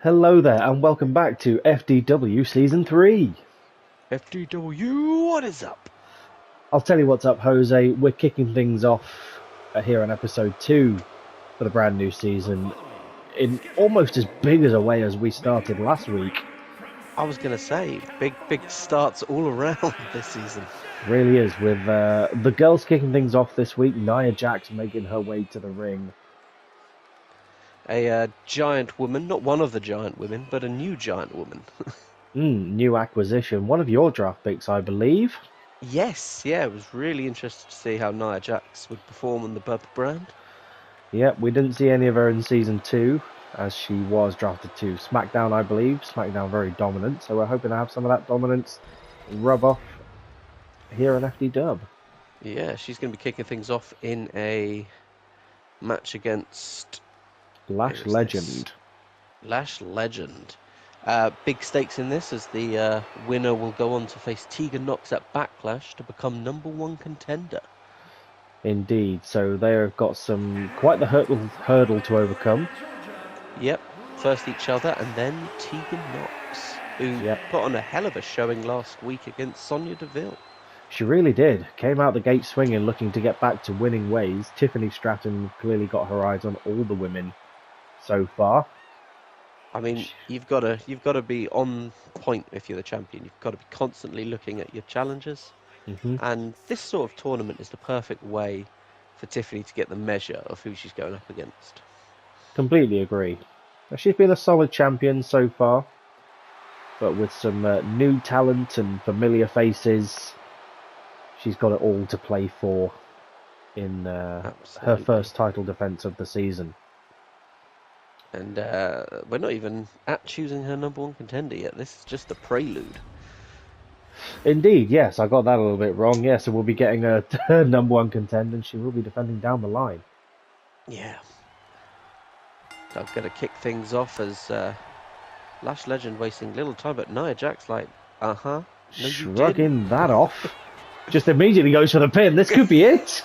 Hello there, and welcome back to FDW Season 3. FDW, what is up? I'll tell you what's up, Jose. We're kicking things off here on Episode 2 for the brand new season in almost as big as a way as we started last week. I was going to say, big starts all around this season. Really is, with the girls kicking things off this week, Nia Jax making her way to the ring. A giant woman, not one of the giant women, but a new giant woman. New acquisition. One of your draft picks, I believe. Yes, yeah, it was really interesting to see how Nia Jax would perform on the purple brand. Yep, we didn't see any of her in Season 2, as she was drafted to SmackDown, I believe. SmackDown very dominant, so we're hoping to have some of that dominance rub off here in FDW. Yeah, she's going to be kicking things off in a match against Lash Legend. Lash Legend. Big stakes in this, as the winner will go on to face Tegan Nox at Backlash to become #1 contender. Indeed, so they've got quite the hurdle to overcome. Yep, first each other and then Tegan Nox, who put on a hell of a showing last week against Sonya Deville. She really did. Came out the gate swinging, looking to get back to winning ways. Tiffany Stratton clearly got her eyes on all the women so far. I mean, you've got to be on point if you're the champion. You've got to be constantly looking at your challenges. And this sort of tournament is the perfect way for Tiffany to get the measure of who she's going up against. Completely agree. She's been a solid champion so far, but with some new talent and familiar faces, she's got it all to play for in her first title defense of the season. And we're not even at choosing her #1 contender yet. This is just the prelude. Indeed, yes, I got that a little bit wrong. Yeah, so we'll be getting her #1 contender, and she will be defending down the line. Yeah. I'm going to kick things off as Lash Legend wasting little time, but Nia Jax like, no, shrugging that off. Just immediately goes for the pin. This could be it.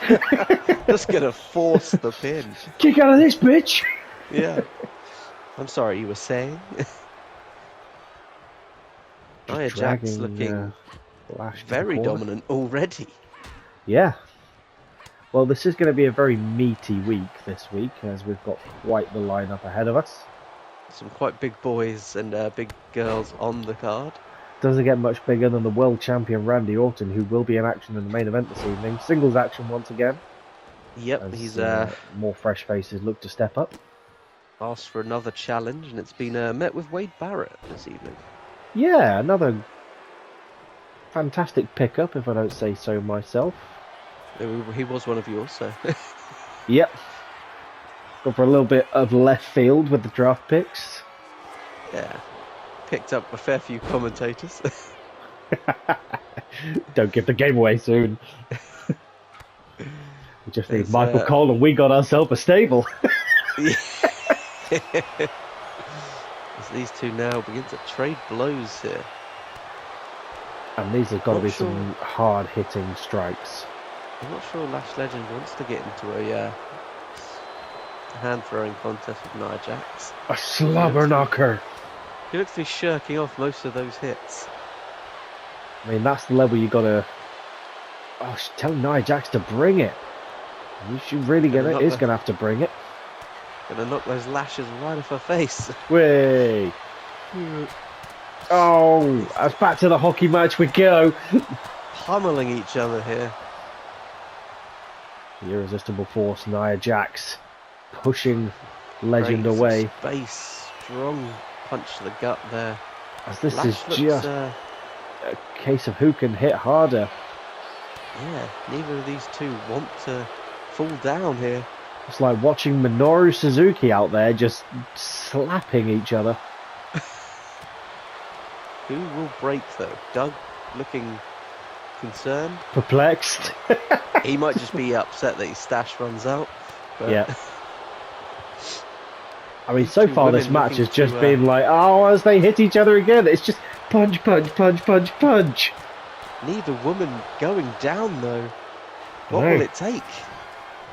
Just going to force the pin. Kick out of this, bitch. Yeah. I'm sorry, you were saying? Nia Jax looking very dominant already. Yeah. Well, this is going to be a very meaty week this week, as we've got quite the lineup ahead of us. Some quite big boys and big girls on the card. Doesn't get much bigger than the world champion Randy Orton, who will be in action in the main event this evening. Singles action once again. Yep, as, he's more fresh faces look to step up. Asked for another challenge, and it's been met with Wade Barrett this evening. Yeah, another fantastic pickup, if I don't say so myself. He was one of yours, so. Yep. Go for a little bit of left field with the draft picks. Yeah. Picked up a fair few commentators. Don't give the game away soon. We just need Michael Cole, and we got ourselves a stable. As these two now begin to trade blows here. And these have got to be some hard-hitting strikes. I'm not sure Lash Legend wants to get into a hand-throwing contest with Nia Jax. A slobber knocker. He looks to be shirking off most of those hits. I mean, that's the level you got to... Oh, tell Nia Jax to bring it. She really is going to have to bring it. Gonna knock those lashes right off her face. Way. Oh, that's back to the hockey match we go. Pummeling each other here. The irresistible force, Nia Jax, pushing Legend away. Space, strong punch to the gut there. As this is just a case of who can hit harder. Yeah, neither of these two want to fall down here. It's like watching Minoru Suzuki out there just slapping each other. Who will break though? Doug looking concerned. Perplexed. He might just be upset that his stash runs out. But yeah. I mean, so far this match has just been like, as they hit each other again, it's just punch, punch, punch, punch, punch. Neither woman going down though. What will it take?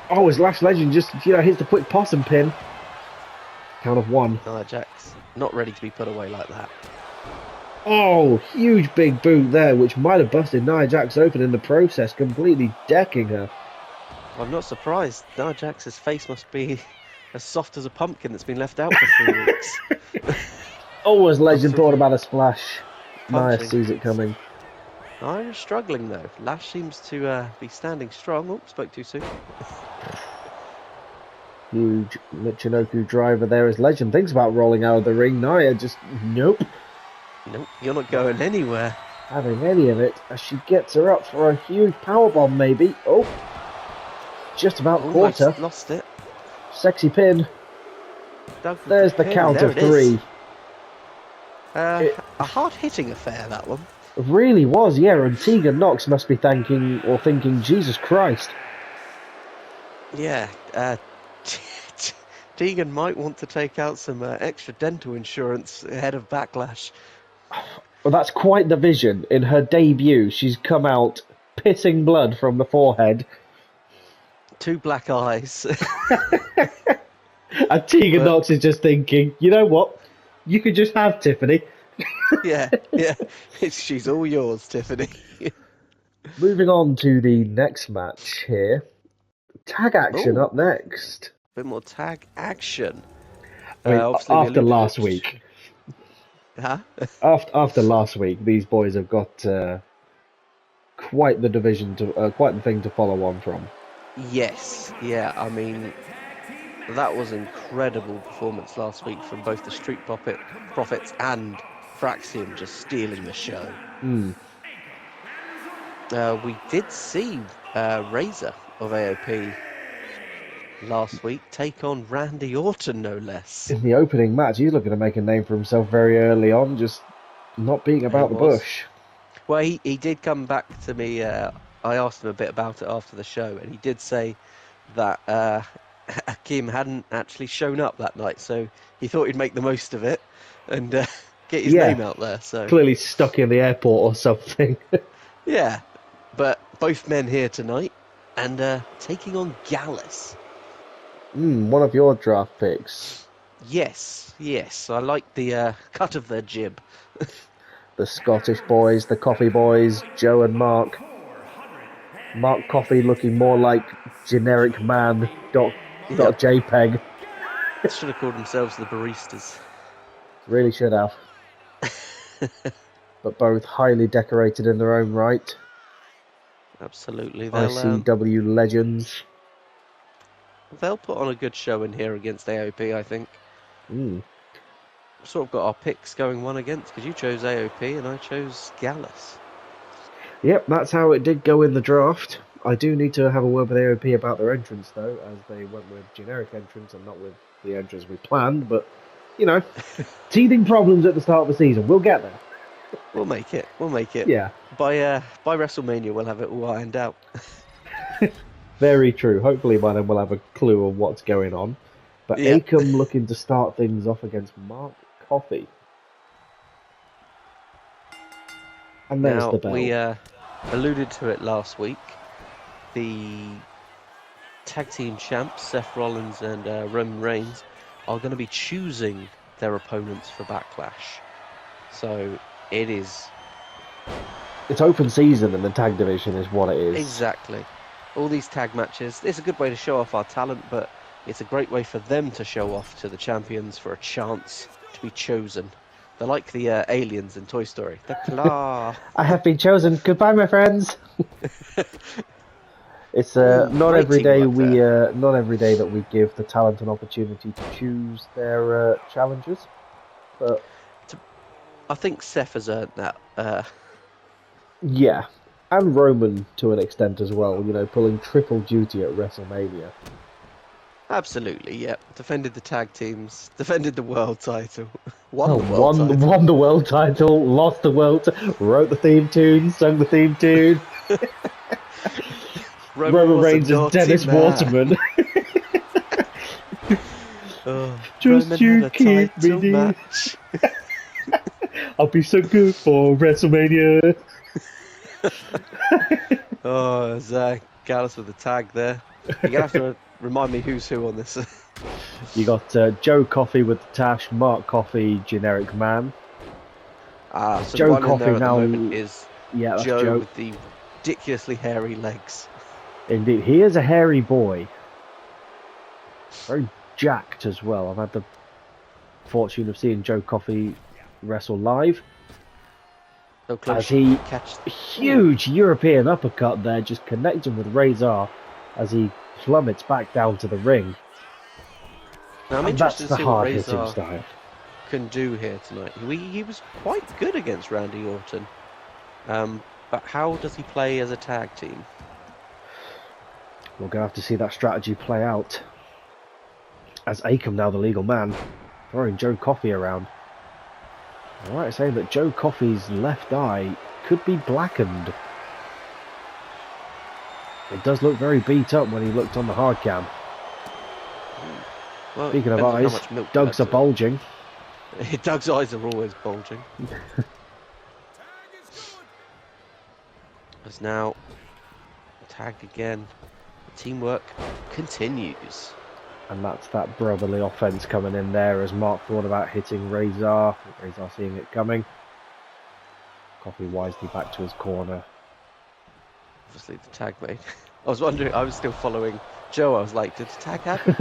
Oh, his Lash Legend just, hits the quick possum pin. Count of 1. Nia Jax, not ready to be put away like that. Oh, huge big boot there, which might have busted Nia Jax open in the process, completely decking her. I'm not surprised. Nia Jax's face must be as soft as a pumpkin that's been left out for 3 weeks. Always legend thought about a splash. Nia Punching. sees it coming. Nia's struggling though. Lash seems to be standing strong. Oh, spoke too soon. Huge Michinoku driver there as Legend thinks about rolling out of the ring. Nia just, nope. Nope, you're not going anywhere. Having any of it as she gets her up for a huge powerbomb maybe. Oh, just about caught her. Lost it. Sexy pin. There's the count of 3. A hard-hitting affair, that one. It really was, yeah, and Tegan Knox must be thinking, Jesus Christ. Yeah, Tegan might want to take out some extra dental insurance ahead of Backlash. Well, that's quite the vision. In her debut, she's come out pissing blood from the forehead. 2 black eyes. And Tegan Knox is just thinking, you know what? You could just have Tiffany. yeah. She's all yours, Tiffany. Moving on to the next match here. Tag action up next. Bit more tag action. I mean, after last week. Huh? After last week, these boys have got quite the division quite the thing to follow on from. Yes, yeah. I mean, that was incredible performance last week from both the Street Profits and Fraxium, just stealing the show. We did see Razor of AOP last week take on Randy Orton, no less. In the opening match, he's looking to make a name for himself very early on, just not being about the bush. Well, he did come back to me. I asked him a bit about it after the show, and he did say that Kim hadn't actually shown up that night, so he thought he'd make the most of it and get his name out there. So clearly stuck in the airport or something. Yeah, but both men here tonight and taking on Gallus. One of your draft picks. Yes, I like the cut of their jib. The Scottish boys, the Coffee boys, Joe and Mark. Mark Coffee looking more like generic man. JPEG. Should have called themselves the Baristas. Really should have. But both highly decorated in their own right. Absolutely. ICW legends. They'll put on a good show in here against AOP, I think. Sort of got our picks going one against, because you chose AOP and I chose Gallus. Yep, that's how it did go in the draft. I do need to have a word with AOP about their entrance, though, as they went with generic entrance and not with the entrance we planned. But, you know, teething problems at the start of the season. We'll get there. We'll make it. Yeah. By WrestleMania, we'll have it all ironed out. Very true. Hopefully by then we'll have a clue of what's going on. But Akam looking to start things off against Mark Coffey. And there's the bell. We alluded to it last week. The tag team champs, Seth Rollins and Roman Reigns, are going to be choosing their opponents for Backlash. So it's open season in the tag division is what it is. Exactly. All these tag matches, it's a good way to show off our talent, but it's a great way for them to show off to the champions for a chance to be chosen. They're like the aliens in Toy Story. The claw. I have been chosen. Goodbye, my friends. It's not every day that we give the talent an opportunity to choose their challengers, but I think Seth has earned that. Yeah, and Roman to an extent as well. You know, pulling triple duty at WrestleMania. Absolutely, yeah. Defended the tag teams, defended the world title, won the world title, lost the world, wrote the theme tune, sung the theme tune. Roman Reigns and Dennis Waterman. Just Roman you keep me near. I'll be so good for WrestleMania. Zach Gallus with the tag there. You're going to have to remind me who's who on this. You got Joe Coffey with the Tash, Mark Coffey, generic man. So Joe one in Coffey there at now. the moment is that's Joe with the ridiculously hairy legs. Indeed, he is a hairy boy. Very jacked as well. I've had the fortune of seeing Joe Coffey wrestle live. So close as he catch huge European uppercut there, just connecting with Razor as he plummets back down to the ring. Now I'm and interested that's to the see what hard-hitting Razor style. can do here tonight. He was quite good against Randy Orton, but how does he play as a tag team? We're going to have to see that strategy play out. As Akam, now the legal man, throwing Joe Coffey around. I'm right saying that Joe Coffey's left eye could be blackened. It does look very beat up when he looked on the hard cam. Well, speaking of eyes, Doug's are bulging. Doug's eyes are always bulging. As now tagged again. Teamwork continues. And that's that brotherly offense coming in there as Mark thought about hitting Razor. Razor seeing it coming. Coffey wisely back to his corner. Obviously the tag made. I was wondering, I was still following Joe. I was like, did the tag happen?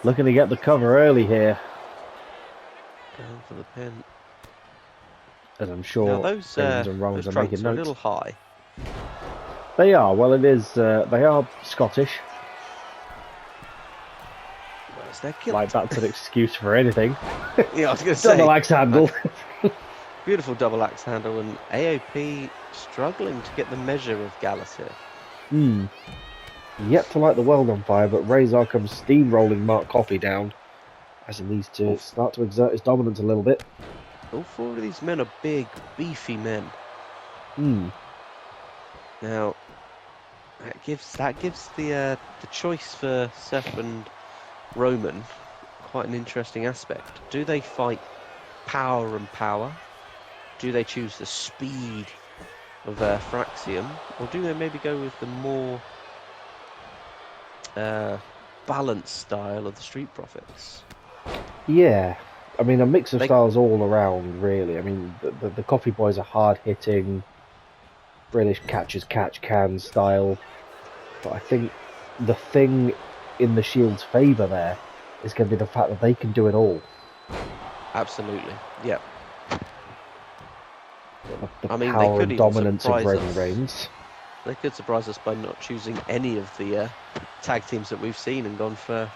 Looking to get the cover early here. Going for the pin. As I'm sure now those and wrongs those are making trunks are a notes. little high. They are. Well, it is. They are Scottish. Where's their kilt? Like that's an excuse for anything. Yeah, I was going to say. Double axe handle. Beautiful double axe handle, and AOP struggling to get the measure of Gallus here. Yet to light the world on fire, but Razor comes steamrolling Mark Coffey down as he needs to start to exert his dominance a little bit. All four of these men are big, beefy men. Now, that gives the choice for Seth and Roman quite an interesting aspect. Do they fight power and power? Do they choose the speed of Fraxium, or do they maybe go with the more balanced style of the Street Profits? Yeah, I mean a mix of styles all around, really. I mean the Coffee Boys are hard-hitting, British catch-as-catch-can style, but I think the thing in the Shield's favour there is going to be the fact that they can do it all. Absolutely, yeah. The I mean, power they could and even dominance of surprise Roman us. Reigns. They could surprise us by not choosing any of the tag teams that we've seen and gone for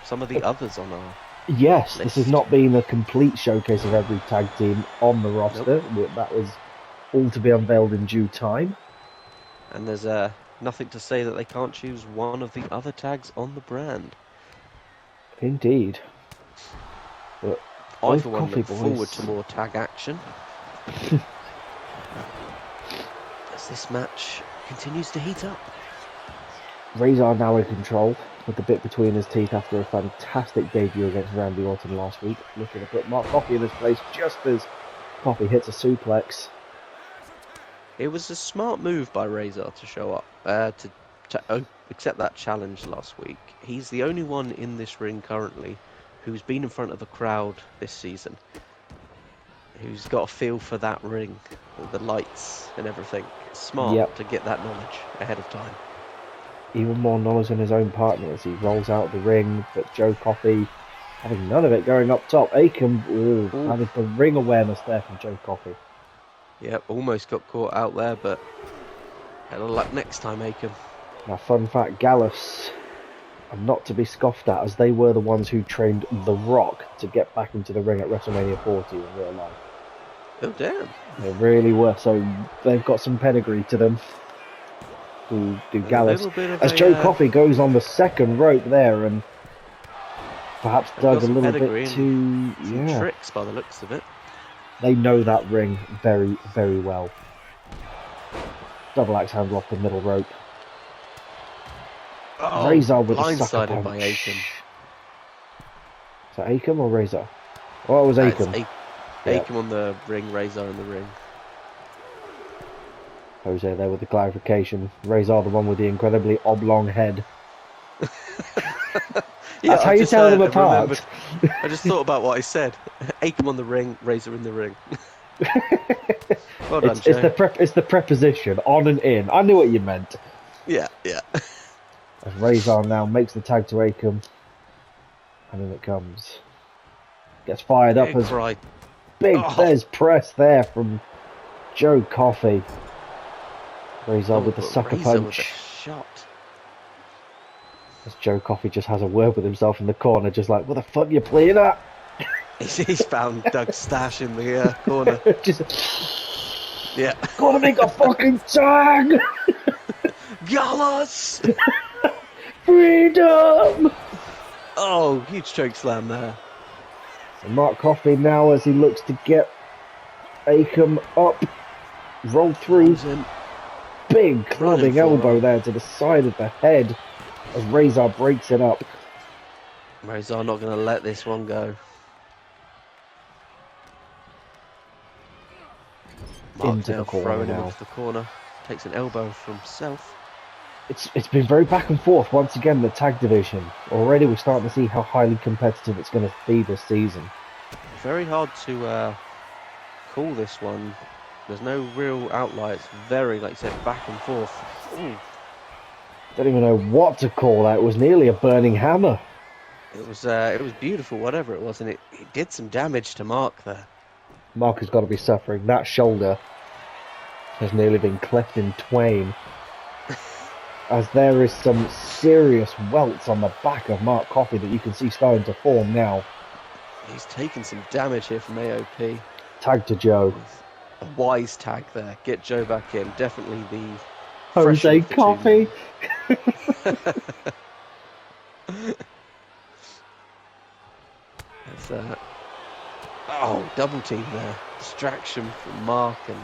some of the others on our Yes, list. this has not been a complete showcase of every tag team on the roster. Nope. That was all to be unveiled in due time. And there's nothing to say that they can't choose one of the other tags on the brand. Indeed. But I, for one, look forward to more tag action. As this match continues to heat up. Razor now in control, with the bit between his teeth after a fantastic debut against Randy Orton last week. Looking to put Mark Coffey in his place just as Coffey hits a suplex. It was a smart move by Razor to show up, to accept that challenge last week. He's the only one in this ring currently who's been in front of the crowd this season, who's got a feel for that ring, the lights and everything. Smart to get that knowledge ahead of time. Even more knowledge than his own partner as he rolls out the ring, but Joe Coffey having none of it going up top. Akam, that is the ring awareness there from Joe Coffey. Yep, almost got caught out there, but better luck next time, Akam. Now, fun fact, Gallus are not to be scoffed at, as they were the ones who trained The Rock to get back into the ring at WrestleMania 40 in real life. Oh, damn. They really were, so they've got some pedigree to them. Do Gallus. As Joe Coffey goes on the second rope there, and perhaps dug a little bit too... Some tricks by the looks of it. They know that ring very, very well. Double axe handle off the middle rope. Oh, Razor with a sucker punch. By Akam. Is that Akam or Razor? Oh, it was Akam. Akam on the ring, Razor in the ring. Jose there with the clarification. Razor the one with the incredibly oblong head. That's how you tell them apart. I just thought about what I said. Akam on the ring, Razor in the ring. Well done, Joe. It's the preposition, on and in. I knew what you meant. Yeah. As Razor now makes the tag to Akam. And in it comes. Gets fired up as right. There's press there from Joe Coffey. Razor with the sucker punch. With a shot. As Joe Coffey just has a word with himself in the corner, just like, what the fuck you playing at? He's found Doug's stash in the corner. Yeah. Gotta make a fucking tag! Gallus! Freedom! Oh, huge choke slam there. So Mark Coffey now, as he looks to get Akam up, roll through. Big clubbing elbow there to the side of the head as Razor breaks it up. Razor not going to let this one go. Mark Into the corner throwing now. him into the corner. Takes an elbow for himself. It's been very back and forth once again, the tag division. Already we're starting to see how highly competitive it's going to be this season. Very hard to call this one. There's no real outlier. It's very, like you said, back and forth. Ooh. Don't even know what to call that. It was nearly a burning hammer. It was beautiful, whatever it was, and it did some damage to Mark there. Mark has got to be suffering. That shoulder has nearly been cleft in twain. As there is some serious welts on the back of Mark Coffey that you can see starting to form now. He's taken some damage here from AOP. Tag to Joe. A wise tag there. Get Joe back in. Definitely the Jose Coffey. Double team there. Distraction from Mark and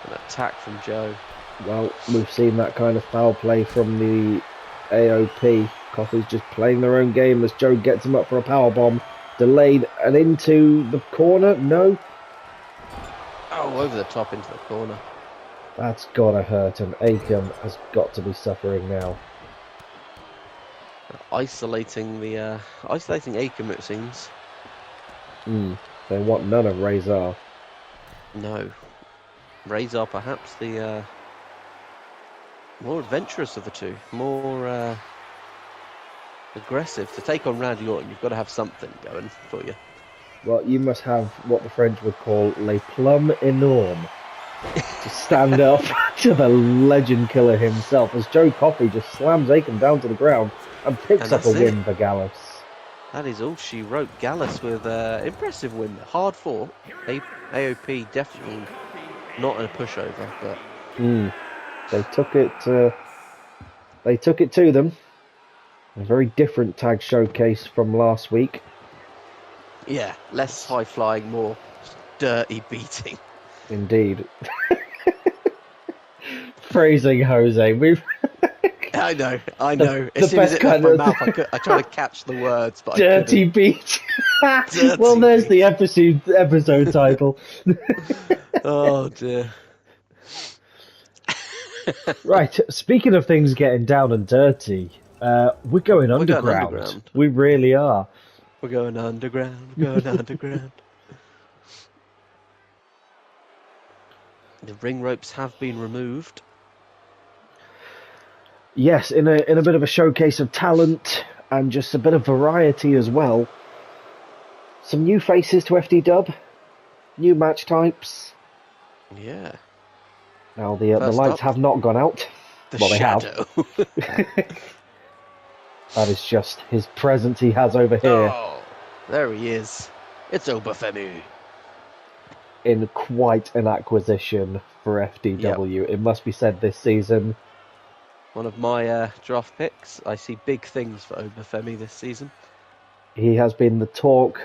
an attack from Joe. Well, we've seen that kind of foul play from the AOP. Coffey's just playing their own game as Joe gets him up for a powerbomb. Delayed and into the corner. No. Oh, over the top into the corner. That's gotta hurt, and Akam has got to be suffering now. Isolating Akam, it seems. They want none of Razor. No. Razor perhaps the more adventurous of the two. More aggressive. To take on Randy Orton, you've got to have something going for you. Well, you must have what the French would call les plumes énormes to stand up to the legend killer himself, as Joe Coffey just slams Akam down to the ground and picks up a win for Gallus. That is all she wrote. Gallus with an impressive win. Hard fought. AOP definitely not a pushover, but they took it to them. A very different tag showcase from last week. Yeah, less high flying, more dirty beating. Indeed. Phrasing Jose. I know. As soon as it left my mouth, I tried to catch the words, but dirty beat. Well, there's the episode title. Oh dear. Right. Speaking of things getting down and dirty, we're going underground. We really are. We're going underground. The ring ropes have been removed. Yes, in a bit of a showcase of talent and just a bit of variety as well. Some new faces to FDW, new match types. Yeah. Now the lights have not gone out. The shadow. They have. That is just his presence he has over here. Oh, there he is. It's Obafemi. In quite an acquisition for FDW. Yep. It must be said this season. One of my draft picks. I see big things for Obafemi this season. He has been the talk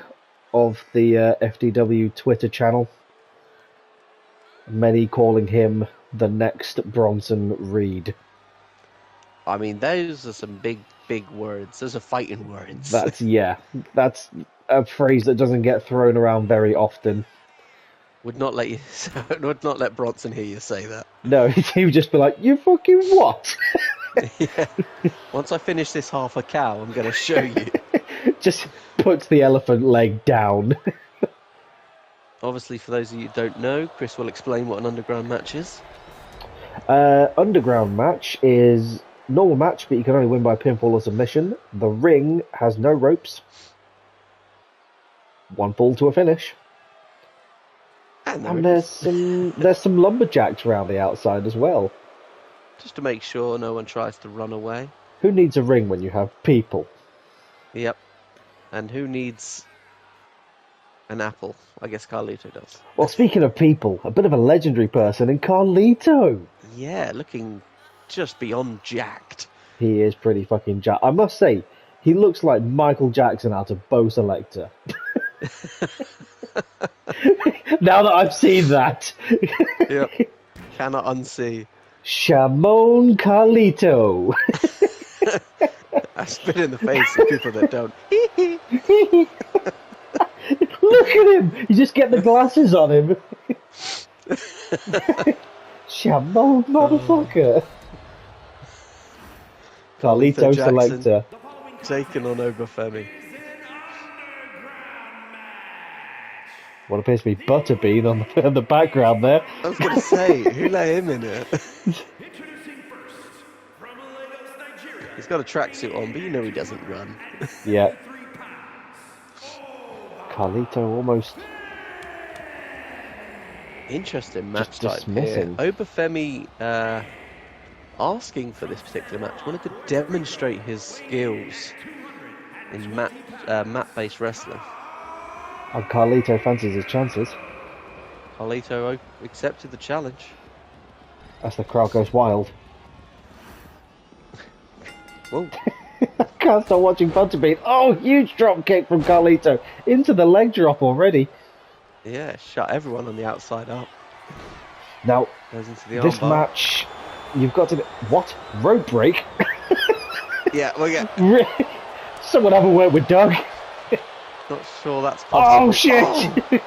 of the FDW Twitter channel. Many calling him the next Bronson Reed. I mean, those are some big words. Those are fighting words. That's a phrase that doesn't get thrown around very often. Would not let Bronson hear you say that. No, he would just be like, "You fucking what?" Yeah. Once I finish this half a cow, I'm going to show you. Just puts the elephant leg down. Obviously, for those of you who don't know, Chris will explain what an underground match is. Underground match is normal match, but you can only win by pinfall or submission. The ring has no ropes. One fall to a finish. And there's some lumberjacks around the outside as well. Just to make sure no one tries to run away. Who needs a ring when you have people? Yep. And who needs an apple? I guess Carlito does. Well, speaking of people, a bit of a legendary person in Carlito. Yeah, looking just beyond jacked. He is pretty fucking jacked. I must say, he looks like Michael Jackson out of Bo Selector. Now that I've seen that. Yep. Cannot unsee. Shamon Carlito. I spit in the face of people that don't. Look at him! You just get the glasses on him. Shamon motherfucker. Carlito Selector. Taking on Obafemi. What appears to be Butterbean on the background there. I was going to say, who let him in it? He's got a tracksuit on, but you know he doesn't run. Yeah. Carlito almost... Interesting match type here. Obafemi asking for this particular match. Wanted to demonstrate his skills in mat-based wrestling. And Carlito fancies his chances. Carlito accepted the challenge. As the crowd goes wild. Whoa. I can't stop watching Butterbean. Oh, huge drop kick from Carlito. Into the leg drop already. Yeah, shut everyone on the outside up. Now, goes into the this armbar. match, you've got to... What? Rope break? Yeah, well, yeah. Someone have a word with Doug. Not sure that's possible. Oh, shit! Oh.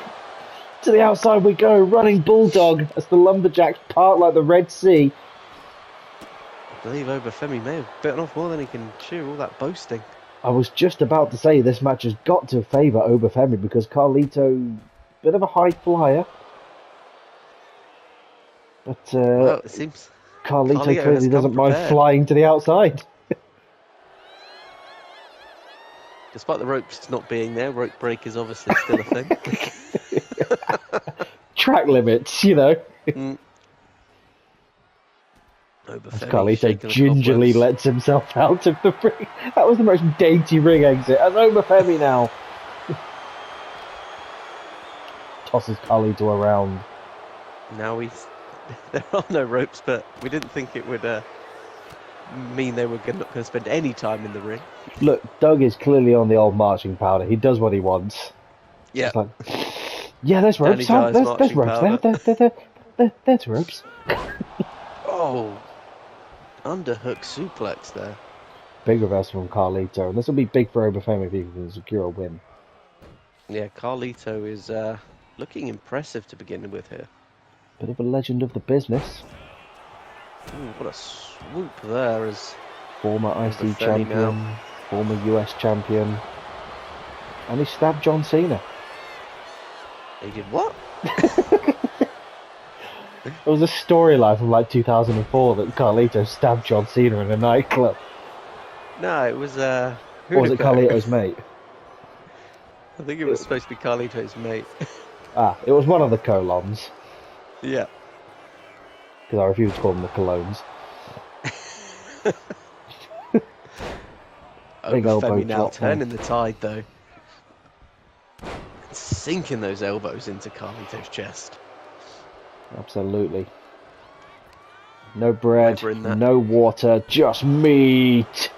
To the outside we go, running bulldog as the lumberjacks part like the Red Sea. I believe Obafemi may have bitten off more than he can chew, all that boasting. I was just about to say this match has got to favour Obafemi because Carlito, bit of a high flyer. But well, it seems Carlito clearly doesn't mind flying to the outside. Despite the ropes not being there, rope break is obviously still a thing. Track limits, you know. As Carlito gingerly lets himself out of the ring. That was the most dainty ring exit. As Obafemi now tosses Carlito around. Now there are no ropes, but we didn't think it would mean they were not going to spend any time in the ring. Look, Doug is clearly on the old marching powder. He does what he wants. Yeah. Like, yeah, there's ropes. There's ropes there. There's ropes. Oh, underhook suplex there. Big reversal from Carlito, and this will be big for Obafemi if he can secure a win. Yeah, Carlito is looking impressive to begin with here. Bit of a legend of the business. Ooh, what a swoop there as former IC champion, former US champion, and he stabbed John Cena. He did what? There was a storyline from like 2004 that Carlito stabbed John Cena in a nightclub. No, it was or was it Carlito's mate? I think it was supposed to be Carlito's mate. It was one of the colons. Yeah. Because I refuse to call them the colognes. Big elbow now turning the tide though. Sinking those elbows into Carlito's chest. Absolutely. No bread, no water, just meat.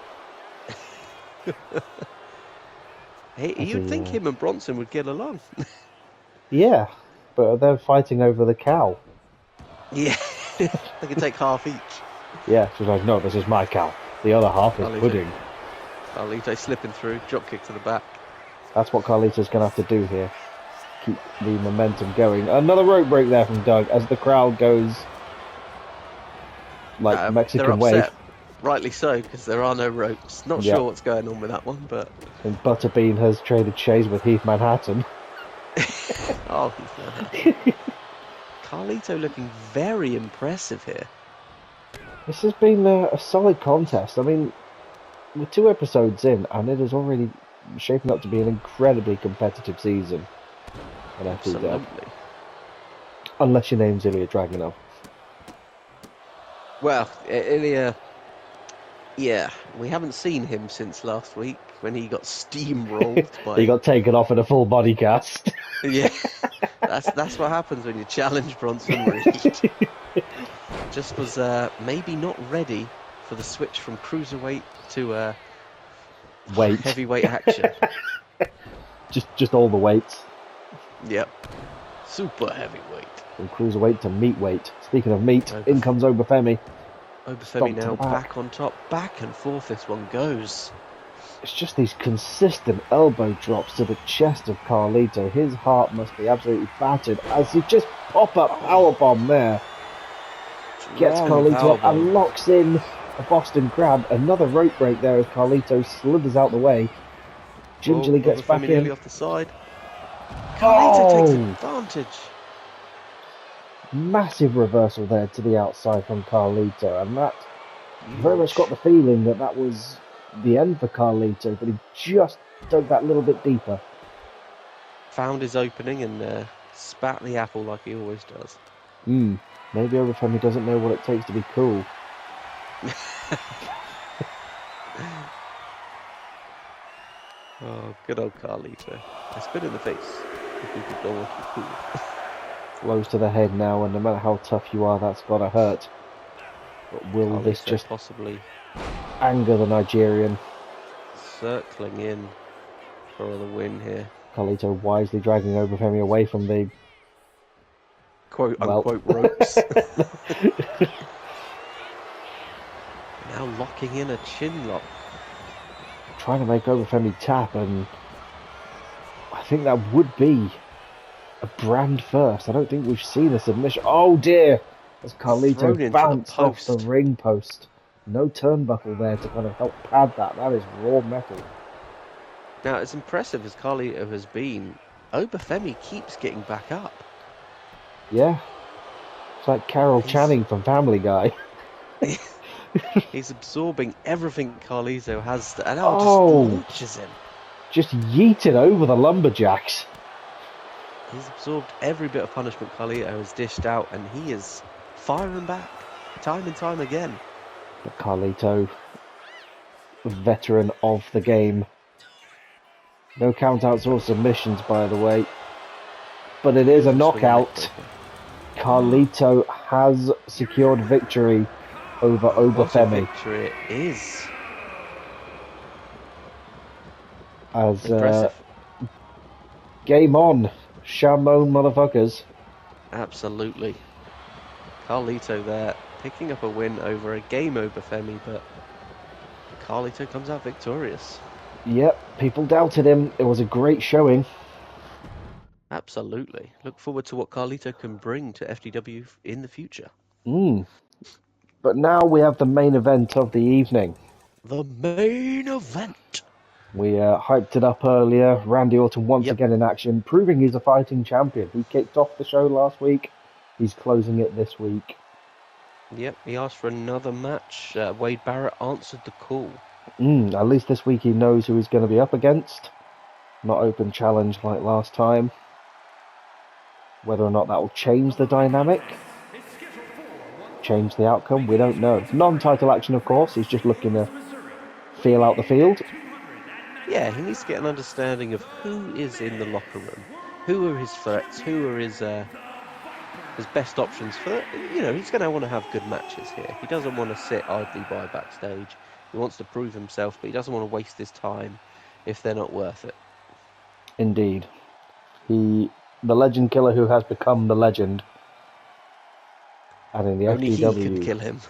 Hey, you'd think him and Bronson would get along. Yeah, but they're fighting over the cow. Yeah, they can take half each. Yeah, she's like, no, this is my cow. The other half is pudding. Carlito slipping through, drop kick to the back. That's what Carlito's going to have to do here. Keep the momentum going. Another rope break there from Doug as the crowd goes like Mexican wave. rightly so, because there are no ropes. Not sure what's going on with that one, but... And Butterbean has traded shades with Heath Manhattan. Oh, Heath Manhattan. Carlito looking very impressive here. This has been a solid contest. I mean, we're 2 episodes in, and it is already shaping up to be an incredibly competitive season on FDW. Absolutely. Unless your name's Ilya Dragunov. Well, Ilya, yeah, we haven't seen him since last week when he got steamrolled by... He got taken off in a full body cast. Yeah, that's what happens when you challenge Bronson Reed. Just was maybe not ready for the switch from cruiserweight to weight. Heavyweight action. just all the weights. Yep. Super heavyweight. From cruiserweight to meat weight. Speaking of meat, in comes Obafemi. Obafemi now back on top. Back and forth this one goes. It's just these consistent elbow drops to the chest of Carlito. His heart must be absolutely battered as he just pop-up powerbomb there. Gets Carlito up and locks in a Boston Crab. Another rope break there as Carlito slithers out the way. Gingerly gets back in. Off the side. Carlito takes advantage. Massive reversal there to the outside from Carlito, and that very much got the feeling that that was the end for Carlito, but he just dug that little bit deeper. Found his opening and spat the apple like he always does. Maybe Obafemi doesn't know what it takes to be cool. Oh, good old Carlito. A spit in the face. If you could go on cool. Blows to the head now, and no matter how tough you are, that's gotta hurt. But will Carlito this just possibly anger the Nigerian? Circling in for the win here. Carlito wisely dragging Obafemi away from the quote-unquote ropes. Now locking in a chin lock. Trying to make Obafemi tap, and I think that would be a brand first. I don't think we've seen a submission. Oh dear! As Carlito bounced off the ring post. No turnbuckle there to kind of help pad that. That is raw metal. Now, as impressive as Carlito has been, Obafemi keeps getting back up. Yeah. It's like Carol Channing from Family Guy. He's absorbing everything Carlito has, and just launches him. Just yeeted over the lumberjacks. He's absorbed every bit of punishment Carlito has dished out, and he is firing back time and time again. But Carlito, veteran of the game. No countouts or submissions, by the way. But it is a knockout. Carlito has secured victory over Obafemi. What a victory it is. As game on, Shamon motherfuckers. Absolutely. Carlito there, picking up a win over a game Obafemi, but Carlito comes out victorious. Yep, people doubted him. It was a great showing. Absolutely. Look forward to what Carlito can bring to FDW in the future. But now we have the main event of the evening. The main event. We hyped it up earlier. Randy Orton once again in action, proving he's a fighting champion. He kicked off the show last week. He's closing it this week. Yep, he asked for another match. Wade Barrett answered the call. At least this week he knows who he's going to be up against. Not open challenge like last time. Whether or not that will change the dynamic, change the outcome, we don't know. Non-title action, of course. He's just looking to feel out the field. Yeah, he needs to get an understanding of who is in the locker room, who are his threats, who are his best options for. He's going to want to have good matches here. He doesn't want to sit idly by backstage. He wants to prove himself, but he doesn't want to waste his time if they're not worth it. Indeed, the legend killer who has become the legend. And in the only FDW, he can kill him.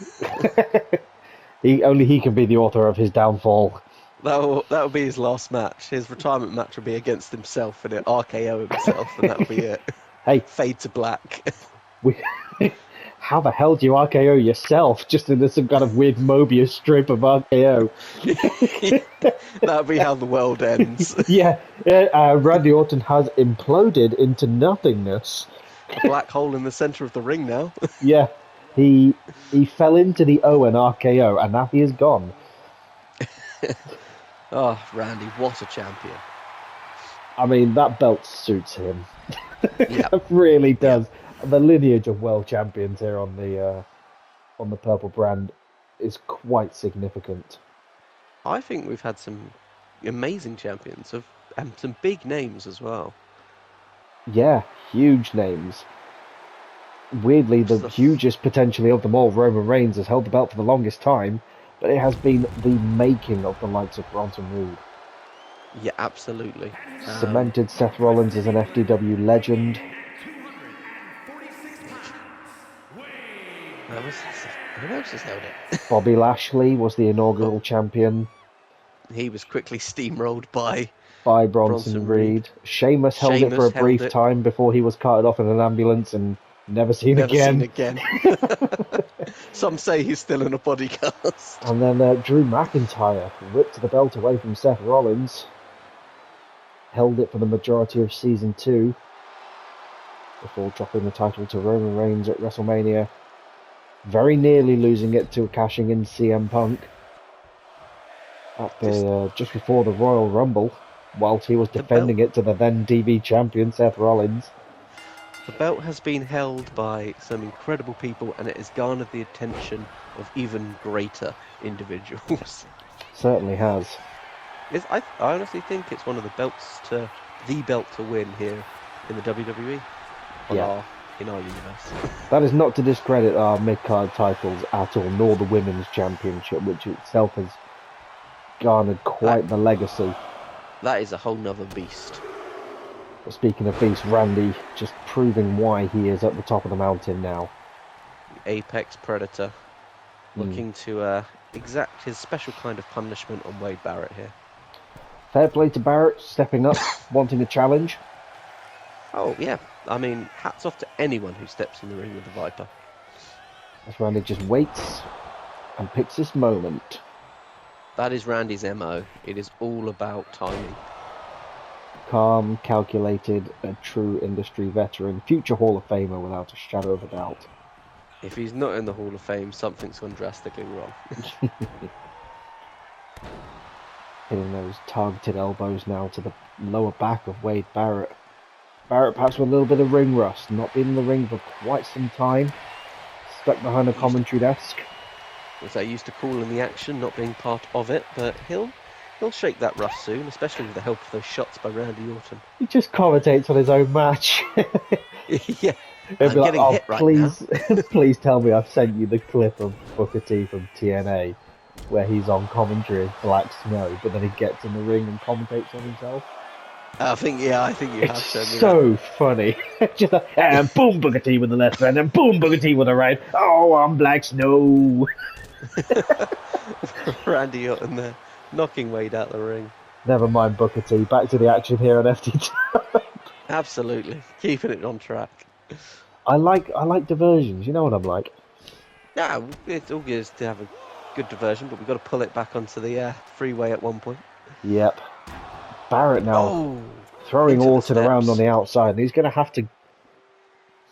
Only he can be the author of his downfall. That'll be his last match. His retirement match will be against himself, and it'll RKO himself, and that'll be it. Hey, fade to black. how the hell do you RKO yourself? Just into some kind of weird Mobius strip of RKO. That'll be how the world ends. Yeah, Randy Orton has imploded into nothingness. A black hole in the center of the ring now. Yeah, he fell into the Owen RKO, and now he is gone. Oh, Randy, what a champion. I mean, that belt suits him. Yeah. It really does. Yeah. The lineage of world champions here on the purple brand is quite significant. I think we've had some amazing champions and some big names as well. Yeah, huge names. Weirdly, the hugest potentially of them all, Roman Reigns, has held the belt for the longest time, but it has been the making of the likes of Bronson Reed. Yeah, absolutely. Cemented Seth Rollins as an FDW legend. Who else has held it? Bobby Lashley was the inaugural champion. He was quickly steamrolled by Bronson Reed. Sheamus held it for a brief time before he was carted off in an ambulance and never seen again. Some say he's still in a body cast. And then Drew McIntyre ripped the belt away from Seth Rollins. Held it for the majority of Season 2 before dropping the title to Roman Reigns at WrestleMania. Very nearly losing it to cashing in CM Punk just before the Royal Rumble, whilst he was defending it to the then TV champion Seth Rollins. The belt has been held by some incredible people, and it has garnered the attention of even greater individuals. Certainly has. I honestly think it's one of the belts to win here in the WWE. In our universe. That is not to discredit our mid-card titles at all, nor the Women's Championship, which itself has garnered quite the legacy. That is a whole nother beast. But speaking of beast, Randy just proving why he is at the top of the mountain now. Apex Predator, looking to exact his special kind of punishment on Wade Barrett here. Fair play to Barrett, stepping up, wanting a challenge. Oh, yeah. I mean, hats off to anyone who steps in the ring with the Viper. As Randy just waits and picks his moment. That is Randy's MO. It is all about timing. Calm, calculated, a true industry veteran, future Hall of Famer without a shadow of a doubt. If he's not in the Hall of Fame, something's gone drastically wrong. Hitting those targeted elbows now to the lower back of Wade Barrett. Barrett perhaps with a little bit of ring rust, not been in the ring for quite some time. Stuck behind a commentary desk. As they used to call in the action, not being part of it, but he'll shake that rust soon, especially with the help of those shots by Randy Orton. He just commentates on his own match. Yeah. He'll be like, hit right please, now. please tell me I've sent you the clip of Booker T from TNA where he's on commentary as Black Snow, but then he gets in the ring and commentates on himself. I think you have shown me It's so funny. Just like, and boom, Booker T with the left hand, and boom, Booker T with the right. Oh, I'm Black Snow. Randy Orton there, knocking Wade out the ring. Never mind Booker T. Back to the action here on FDW. Absolutely, keeping it on track. I like diversions. You know what I'm like. Yeah, it's all good to have a good diversion, but we've got to pull it back onto the freeway at one point. Yep. Barrett now throwing Orton around on the outside, and he's going to have to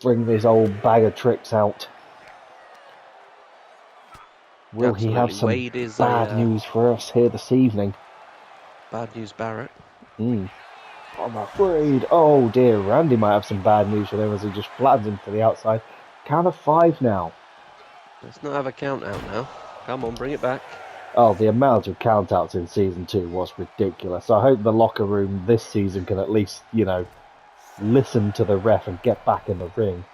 bring this old bag of tricks out. Will he have some bad news for us here this evening? Bad news, Barrett. I'm afraid. Oh dear, Randy might have some bad news for him as he just flattens him to the outside. Count of 5 now. Let's not have a count out now. Come on, bring it back. Oh, the amount of countouts in Season 2 was ridiculous. I hope the locker room this season can at least, listen to the ref and get back in the ring.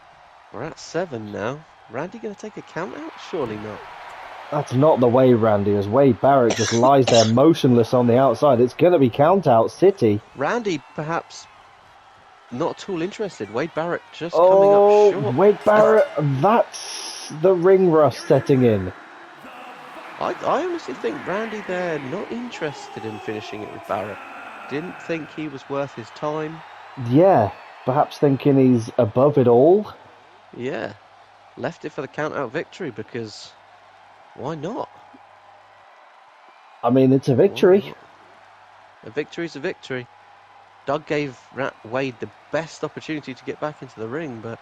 We're at 7 now. Randy going to take a count out? Surely not. That's not the way, Randy, as Wade Barrett just lies there motionless on the outside. It's going to be count-out city. Randy perhaps not at all interested. Wade Barrett just coming up short. Wade Barrett, that's the ring rust setting in. I honestly think Randy there not interested in finishing it with Barrett. Didn't think he was worth his time. Yeah, perhaps thinking he's above it all. Yeah. left it for the count-out victory because why not? I mean, it's a victory. A victory's a victory. Doug gave Wade the best opportunity to get back into the ring, but...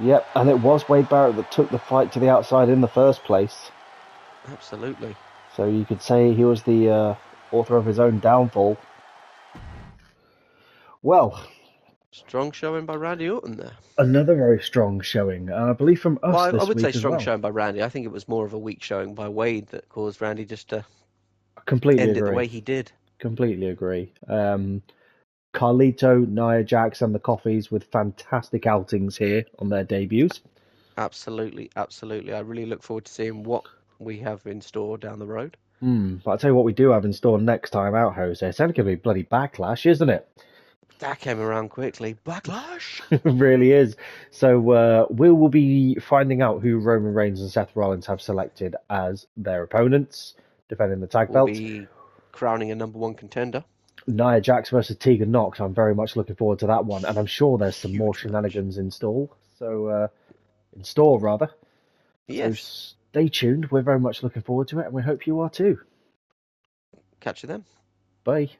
Yep, and it was Wade Barrett that took the fight to the outside in the first place. Absolutely. So you could say he was the author of his own downfall. Well... Strong showing by Randy Orton there. Another very strong showing, I believe, from us this week as well. I would say strong showing by Randy. I think it was more of a weak showing by Wade that caused Randy just to completely end agree. it the way he did. Completely agree. Carlito, Nia Jax, and the Coffees with fantastic outings here on their debuts. Absolutely, absolutely. I really look forward to seeing what we have in store down the road. But I'll tell you what we do have in store next time out, Jose. It's only going to be bloody Backlash, isn't it? That came around quickly. Backlash! It really is. So we will be finding out who Roman Reigns and Seth Rollins have selected as their opponents, defending the tag belt. We'll be crowning a number one contender. Nia Jax versus Tegan Nox. I'm very much looking forward to that one, and I'm sure there's some more shenanigans in store. So, in store rather. Yes. So stay tuned. We're very much looking forward to it, and we hope you are too. Catch you then. Bye.